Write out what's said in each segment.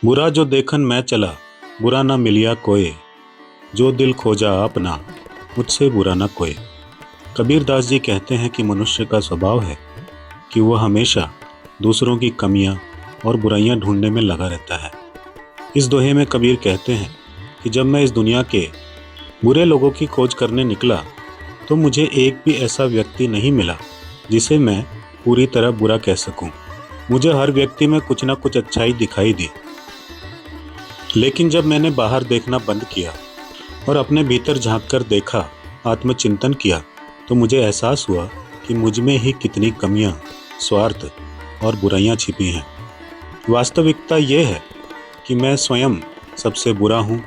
बुरा जो देखन मैं चला, बुरा ना मिलिया कोय। जो दिल खोजा अपना, मुझसे बुरा ना कोय। कबीर दास जी कहते हैं कि मनुष्य का स्वभाव है कि वह हमेशा दूसरों की कमियां और बुराइयां ढूंढने में लगा रहता है। इस दोहे में कबीर कहते हैं कि जब मैं इस दुनिया के बुरे लोगों की खोज करने निकला तो मुझे एक भी ऐसा व्यक्ति नहीं मिला जिसे मैं पूरी तरह बुरा कह सकूं। मुझे हर व्यक्ति में कुछ ना कुछ अच्छाई दिखाई दी। लेकिन जब मैंने बाहर देखना बंद किया और अपने भीतर झांक कर देखा, आत्मचिंतन किया, तो मुझे एहसास हुआ कि मुझ में ही कितनी कमियां, स्वार्थ और बुराइयां छिपी हैं। वास्तविकता यह है कि मैं स्वयं सबसे बुरा हूं,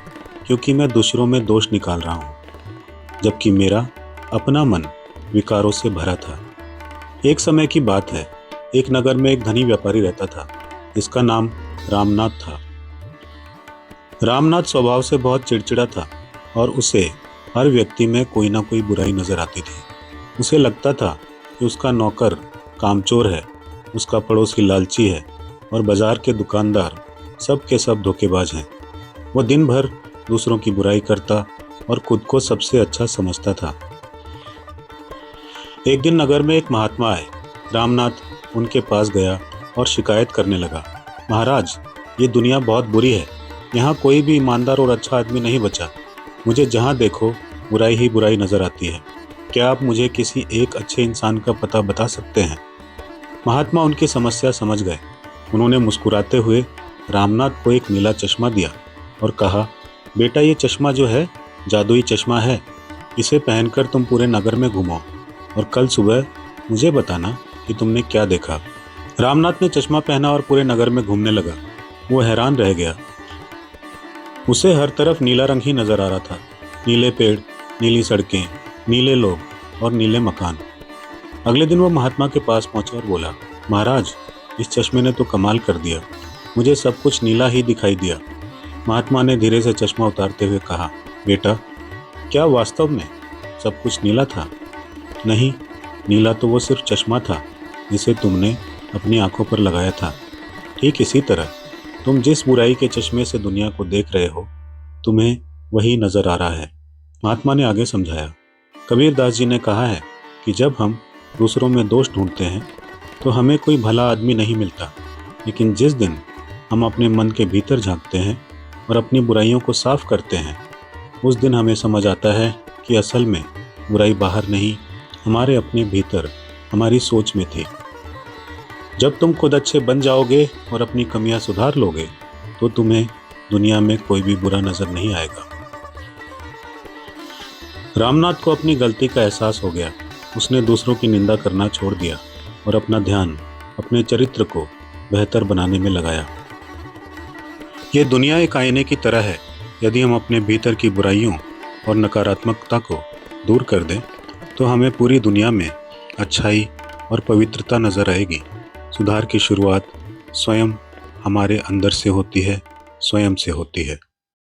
क्योंकि मैं दूसरों में दोष निकाल रहा हूं, जबकि मेरा अपना मन विकारों से भरा था। एक समय की बात है, एक नगर में एक धनी व्यापारी रहता था, जिसका नाम रामनाथ था। रामनाथ स्वभाव से बहुत चिड़चिड़ा था और उसे हर व्यक्ति में कोई ना कोई बुराई नजर आती थी। उसे लगता था कि उसका नौकर कामचोर है, उसका पड़ोसी लालची है और बाजार के दुकानदार सब के सब धोखेबाज हैं। वह दिन भर दूसरों की बुराई करता और खुद को सबसे अच्छा समझता था। एक दिन नगर में एक महात्मा आए। रामनाथ उनके पास गया और शिकायत करने लगा, महाराज, ये दुनिया बहुत बुरी है। यहाँ कोई भी ईमानदार और अच्छा आदमी नहीं बचा। मुझे जहाँ देखो बुराई ही बुराई नजर आती है। क्या आप मुझे किसी एक अच्छे इंसान का पता बता सकते हैं? महात्मा उनकी समस्या समझ गए। उन्होंने मुस्कुराते हुए रामनाथ को एक नीला चश्मा दिया और कहा, बेटा, ये चश्मा जो है जादुई चश्मा है। इसे पहनकर तुम पूरे नगर में घूमो और कल सुबह मुझे बताना कि तुमने क्या देखा। रामनाथ ने चश्मा पहना और पूरे नगर में घूमने लगा। वो हैरान रह गया। उसे हर तरफ नीला रंग ही नजर आ रहा था। नीले पेड़, नीली सड़कें, नीले लोग और नीले मकान। अगले दिन वो महात्मा के पास पहुंचा और बोला, महाराज, इस चश्मे ने तो कमाल कर दिया। मुझे सब कुछ नीला ही दिखाई दिया। महात्मा ने धीरे से चश्मा उतारते हुए कहा, बेटा, क्या वास्तव में सब कुछ नीला था? नहीं, नीला तो वो सिर्फ चश्मा था जिसे तुमने अपनी आंखों पर लगाया था। ठीक इसी तरह तुम जिस बुराई के चश्मे से दुनिया को देख रहे हो, तुम्हें वही नजर आ रहा है। महात्मा ने आगे समझाया, कबीर दास जी ने कहा है कि जब हम दूसरों में दोष ढूंढते हैं तो हमें कोई भला आदमी नहीं मिलता, लेकिन जिस दिन हम अपने मन के भीतर झांकते हैं और अपनी बुराइयों को साफ करते हैं, उस दिन हमें समझ आता है कि असल में बुराई बाहर नहीं, हमारे अपने भीतर, हमारी सोच में थी। जब तुम खुद अच्छे बन जाओगे और अपनी कमियां सुधार लोगे, तो तुम्हें दुनिया में कोई भी बुरा नजर नहीं आएगा। रामनाथ को अपनी गलती का एहसास हो गया। उसने दूसरों की निंदा करना छोड़ दिया और अपना ध्यान अपने चरित्र को बेहतर बनाने में लगाया। ये दुनिया एक आईने की तरह है। यदि हम अपने भीतर की बुराइयों और नकारात्मकता को दूर कर दें, तो हमें पूरी दुनिया में अच्छाई और पवित्रता नजर आएगी। सुधार की शुरुआत स्वयं हमारे अंदर से होती है, स्वयं से होती है।